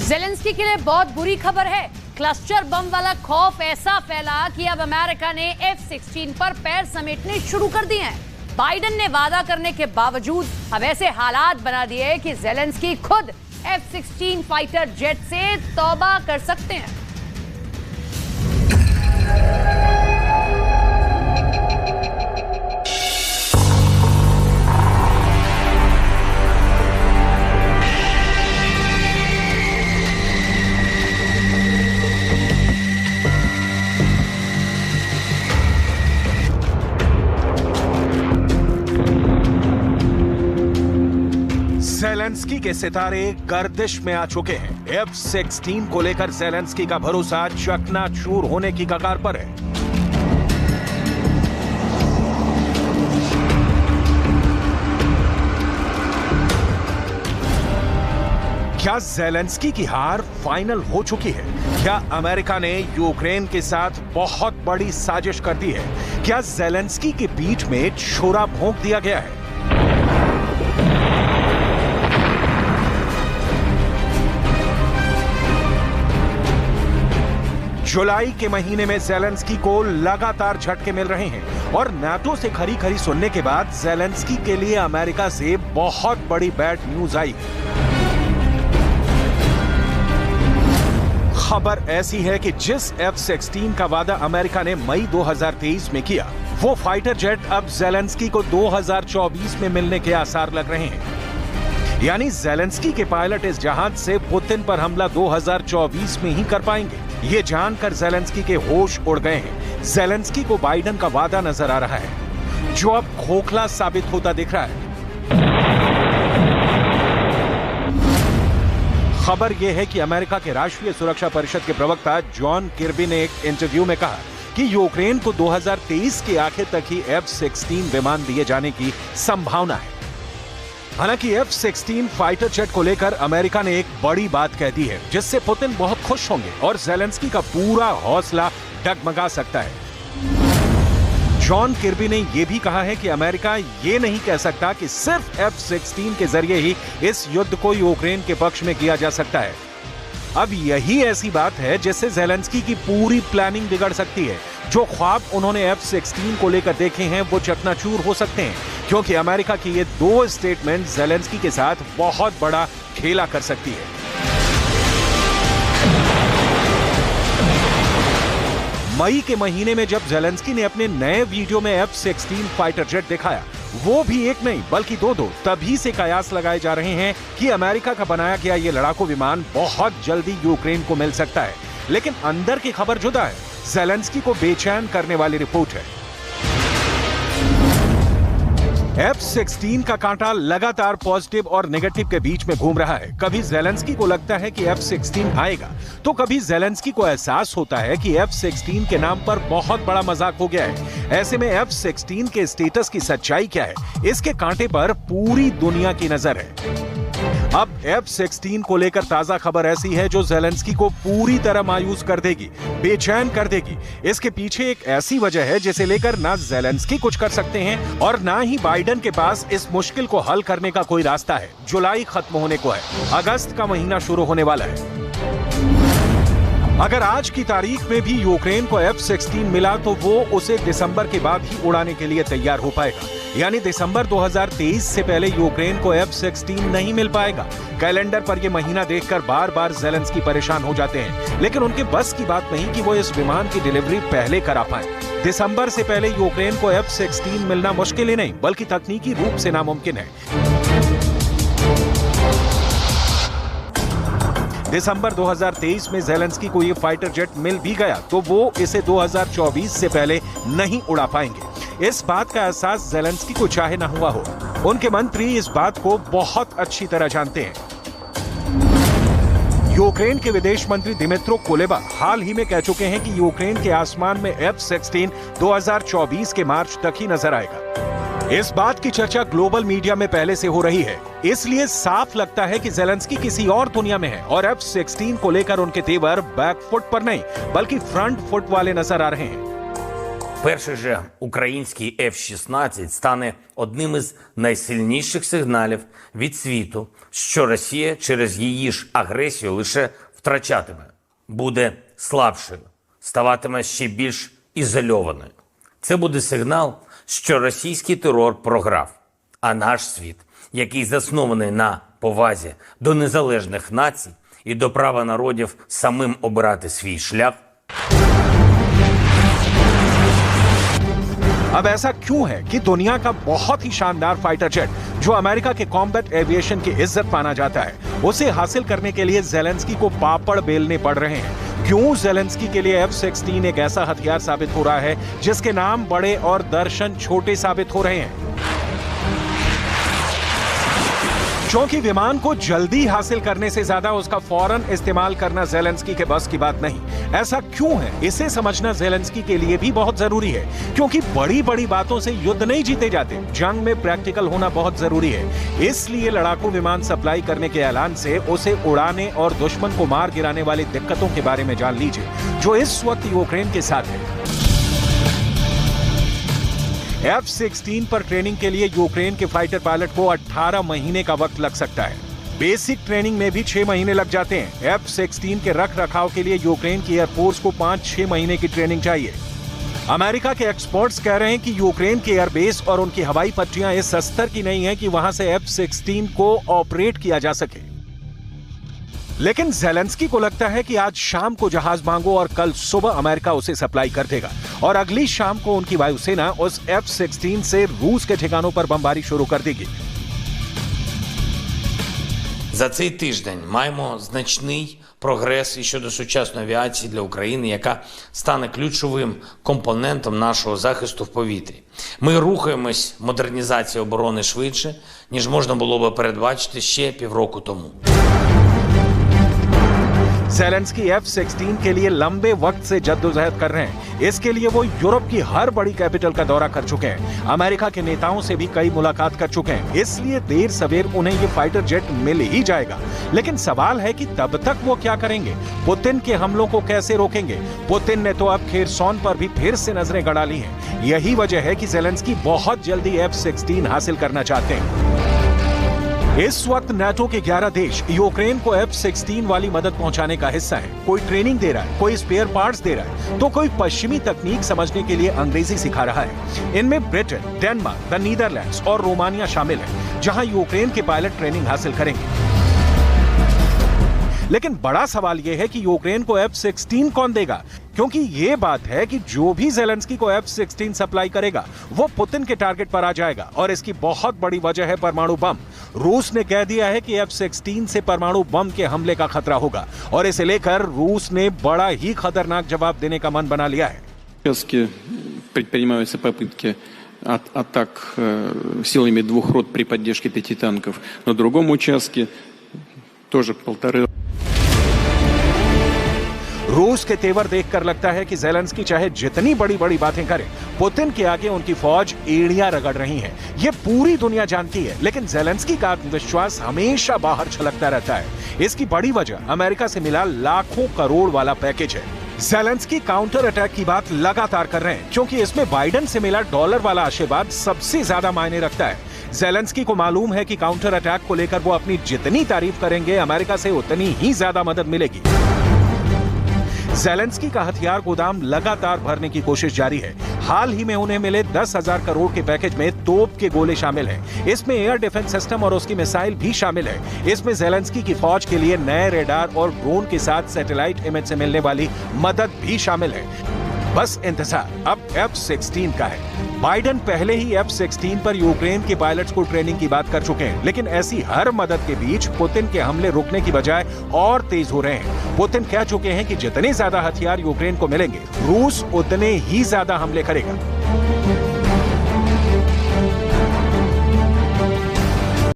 Zelensky के लिए बहुत बुरी खबर है। क्लस्टर बम वाला खौफ ऐसा फैला कि अब अमेरिका ने F-16 पर पैर समेटने शुरू कर दिए हैं। बाइडेन ने वादा करने के बावजूद अब ऐसे हालात बना दिए कि ज़ेलेंस्की खुद F-16 फाइटर जेट से तौबा कर सकते हैं। ज़ेलेंस्की के सितारे गर्दिश में आ चुके हैं। F-16 को लेकर ज़ेलेंस्की का भरोसा चकनाचूर होने की कगार पर है। क्या ज़ेलेंस्की की हार फाइनल हो चुकी है? क्या अमेरिका ने यूक्रेन के साथ बहुत बड़ी साजिश कर दी है? क्या ज़ेलेंस्की के पीठ में छुरा भोंक दिया गया है? जुलाई के महीने में ज़ेलेंस्की को लगातार झटके मिल रहे हैं और नाटो से खरी खरी सुनने के बाद ज़ेलेंस्की के लिए अमेरिका से बहुत बड़ी बैड न्यूज आई। खबर ऐसी है कि जिस F-16 का वादा अमेरिका ने मई 2023 में किया, वो फाइटर जेट अब ज़ेलेंस्की को 2024 में मिलने के आसार लग रहे हैं। यानी ज़ेलेंस्की के पायलट इस जहाज से पुतिन पर हमला 2024 में ही कर पाएंगे। ये जानकर ज़ेलेंस्की के होश उड़ गए हैं। ज़ेलेंस्की को बाइडेन का वादा नजर आ रहा है, जो अब खोखला साबित होता दिख रहा है। खबर यह है कि अमेरिका के राष्ट्रीय सुरक्षा परिषद के प्रवक्ता जॉन किर्बी ने एक इंटरव्यू में कहा कि यूक्रेन को 2023 के आखिर तक ही F-16 विमान दिए जाने की संभावना है। हालांकि F-16 फाइटर जेट को लेकर अमेरिका ने एक बड़ी बात कह दी है, जिससे पुतिन बहुत खुश होंगे और ज़ेलेंस्की का पूरा हौसला डगमगा सकता है। जॉन किर्बी ने यह भी कहा है कि अमेरिका ये नहीं कह सकता कि सिर्फ F-16 के जरिए ही इस युद्ध को यूक्रेन के पक्ष में किया जा सकता है। अब यही ऐसी बात है जिससे ज़ेलेंस्की की पूरी प्लानिंग बिगड़ सकती है। जो ख्वाब उन्होंने F-16 को लेकर देखे हैं वो चकनाचूर हो सकते हैं, क्योंकि अमेरिका की ये दो स्टेटमेंट ज़ेलेंस्की के साथ बहुत बड़ा खेला कर सकती है। मई के महीने में जब ज़ेलेंस्की ने अपने नए वीडियो में F-16 फाइटर जेट दिखाया, वो भी एक नहीं बल्कि दो, तभी से कयास लगाए जा रहे हैं कि अमेरिका का बनाया गया ये लड़ाकू विमान बहुत जल्दी यूक्रेन को मिल सकता है। लेकिन अंदर की खबर जुदा है। ज़ेलेंस्की को बेचैन करने वाली रिपोर्ट है। F-16 का कांटा लगातार पॉजिटिव और नेगेटिव के बीच में घूम रहा है। कभी ज़ेलेंस्की को लगता है कि F-16 आएगा, तो कभी ज़ेलेंस्की को एहसास होता है कि F-16 के नाम पर बहुत बड़ा मजाक हो गया है। ऐसे में F-16 के स्टेटस की सच्चाई क्या है, इसके कांटे पर पूरी दुनिया की नजर है। अब F-16 को लेकर ताजा खबर ऐसी है जो ज़ेलेंस्की को पूरी तरह मायूस कर देगी, बेचैन कर देगी। इसके पीछे एक ऐसी वजह है जिसे लेकर ना ज़ेलेंस्की कुछ कर सकते हैं और ना ही बाइडेन के पास इस मुश्किल को हल करने का कोई रास्ता है। जुलाई खत्म होने को है, अगस्त का महीना शुरू होने वाला है। अगर आज की तारीख में भी यूक्रेन को F-16 मिला तो वो उसे दिसंबर के बाद ही उड़ाने के लिए तैयार हो पाएगा। यानी दिसंबर 2023 से पहले यूक्रेन को F-16 नहीं मिल पाएगा। कैलेंडर पर यह महीना देखकर बार बार ज़ेलेंस्की परेशान हो जाते हैं, लेकिन उनके बस की बात नहीं कि वो इस विमान की डिलीवरी पहले करा पाए। दिसंबर से पहले यूक्रेन को F-16 मिलना मुश्किल ही नहीं बल्कि तकनीकी रूप से नामुमकिन है। दिसंबर 2023 में ज़ेलेंस्की को ये फाइटर जेट मिल भी गया तो वो इसे 2024 से पहले नहीं उड़ा पाएंगे। इस बात का एहसास ज़ेलेंस्की को चाहे ना हुआ हो, उनके मंत्री इस बात को बहुत अच्छी तरह जानते हैं। यूक्रेन के विदेश मंत्री दिमित्रो कुलेबा हाल ही में कह चुके हैं कि यूक्रेन के आसमान में F-16 2024 के मार्च तक ही नजर आएगा। इस बात की चर्चा ग्लोबल मीडिया में पहले से हो रही है, इसलिए साफ लगता है कि ज़ेलेंस्की किसी और दुनिया में है और F-16 को लेकर उनके तेवर बैक फुट पर नहीं बल्कि फ्रंट फुट वाले नजर आ रहे हैं। Перший же український F-16 стане одним із найсильніших сигналів від світу, що Росія через її ж агресію лише втрачатиме, буде слабшою, ставатиме ще більш ізольованою. Це буде сигнал, що російський терор програв, а наш світ, який заснований на повазі до незалежних націй і до права народів самим обирати свій шлях, अब ऐसा क्यों है कि दुनिया का बहुत ही शानदार फाइटर जेट जो अमेरिका के कॉम्बैट एविएशन की इज्जत माना जाता है, उसे हासिल करने के लिए जेलेंस्की को पापड़ बेलने पड़ रहे हैं? क्यों जेलेंस्की के लिए F-16 एक ऐसा हथियार साबित हो रहा है जिसके नाम बड़े और दर्शन छोटे साबित हो रहे हैं? क्योंकि विमान को जल्दी हासिल करने से ज्यादा उसका फौरन इस्तेमाल करना जेलेंस्की के बस की बात नहीं। ऐसा क्यों है, इसे समझना जेलेंस्की के लिए भी बहुत जरूरी है, क्योंकि बड़ी बड़ी बातों से युद्ध नहीं जीते जाते, जंग में प्रैक्टिकल होना बहुत जरूरी है। इसलिए लड़ाकू विमान सप्लाई करने के ऐलान से उसे उड़ाने और दुश्मन को मार गिराने वाली दिक्कतों के बारे में जान लीजिए जो इस वक्त यूक्रेन के साथ है। F-16 पर ट्रेनिंग के लिए यूक्रेन के फाइटर पायलट को 18 महीने का वक्त लग सकता है। बेसिक ट्रेनिंग में भी 6 महीने लग जाते हैं। F-16 के रख रखाव के लिए यूक्रेन की एयरफोर्स को 5-6 महीने की ट्रेनिंग चाहिए। अमेरिका के एक्सपर्ट्स कह रहे हैं कि यूक्रेन के एयरबेस और उनकी हवाई पट्टियां इस स्तर की नहीं है कि वहां से F-16 को ऑपरेट किया जा सके। लेकिन जेलेंस्की को लगता है कि आज शाम को जहाज मांगो और कल सुबह अमेरिका उसे सप्लाई कर देगा और अगली शाम को उनकी वायुसेना उस F-16 से रूस के ठिकानों पर बमबारी शुरू कर देगी। За цей тиждень маємо значний прогрес і щодо сучасної авіації для України, яка стане ключовим компонентом нашого захисту в повітрі. Ми рухаємось модернізації оборони швидше, ніж можна було би передбачити ще півроку тому. जेलेंस्की F-16 के लिए लंबे वक्त से जद्दोजहद कर रहे हैं। इसके लिए वो यूरोप की हर बड़ी कैपिटल का दौरा कर चुके हैं, अमेरिका के नेताओं से भी कई मुलाकात कर चुके हैं। इसलिए देर सवेर उन्हें ये फाइटर जेट मिल ही जाएगा। लेकिन सवाल है कि तब तक वो क्या करेंगे? पुतिन के हमलों को कैसे रोकेंगे? पुतिन ने तो अब खेरसॉन पर भी फिर से नजरें गड़ा ली हैं। यही वजह है कि जेलेंस्की बहुत जल्दी F-16 हासिल करना चाहते हैं। इस वक्त नाटो के 11 देश यूक्रेन को F-16 वाली मदद पहुंचाने का हिस्सा है। कोई ट्रेनिंग दे रहा है, कोई स्पेयर पार्ट्स दे रहा है, तो कोई पश्चिमी तकनीक समझने के लिए अंग्रेजी सिखा रहा है। इनमें ब्रिटेन, डेनमार्क, द नीदरलैंड्स और रोमानिया शामिल है, जहां यूक्रेन के पायलट ट्रेनिंग हासिल करेंगे। लेकिन बड़ा सवाल यह है कि यूक्रेन को F-16 कौन देगा? क्योंकि यह बात है कि जो भी जेलेंस्की को F-16 सप्लाई करेगा वो पुतिन के टारगेट पर आ जाएगा और इसकी बहुत बड़ी वजह है परमाणु बम। रूस ने कह दिया है कि F-16 से परमाणु बम के हमले का खतरा होगा और इसे लेकर रूस ने बड़ा ही खतरनाक जवाब देने का मन बना लिया है। Предпринимаются попытки атак силами 2 рот при поддержке 5 танков. На другом участке тоже 1,5. रूस के तेवर देखकर लगता है कि जेलेंस्की चाहे जितनी बड़ी बड़ी बातें करे, पुतिन के आगे उनकी फौज एड़ियां रगड़ रही है। ये पूरी दुनिया जानती है, लेकिन जेलेंस्की का आत्मविश्वास हमेशा बाहर छलकता रहता है। इसकी बड़ी वजह अमेरिका से मिला लाखों करोड़ वाला पैकेज है। जेलेंस्की काउंटर अटैक की बात लगातार कर रहे हैं, क्योंकि इसमें बाइडेन से मिला डॉलर वाला आशीर्वाद सबसे ज्यादा मायने रखता है। जेलेंस्की को मालूम है कि काउंटर अटैक को लेकर वो अपनी जितनी तारीफ करेंगे, अमेरिका से उतनी ही ज्यादा मदद मिलेगी। जेलेंस्की का हथियार गोदाम लगातार भरने की कोशिश जारी है। हाल ही में उन्हें मिले 10,000 करोड़ के पैकेज में तोप के गोले शामिल हैं। इसमें एयर डिफेंस सिस्टम और उसकी मिसाइल भी शामिल है। इसमें जेलेंस्की की फौज के लिए नए रेडार और ड्रोन के साथ सैटेलाइट इमेज से मिलने वाली मदद भी शामिल है। बस इंतजार अब F-16 का है। बाइडेन पहले ही F-16 पर यूक्रेन के पायलट्स को ट्रेनिंग की बात कर चुके हैं, लेकिन ऐसी हर मदद के बीच पुतिन के हमले रुकने की बजाय और तेज हो रहे हैं। पुतिन कह चुके हैं कि जितने ज्यादा हथियार यूक्रेन को मिलेंगे, रूस उतने ही ज्यादा हमले करेगा।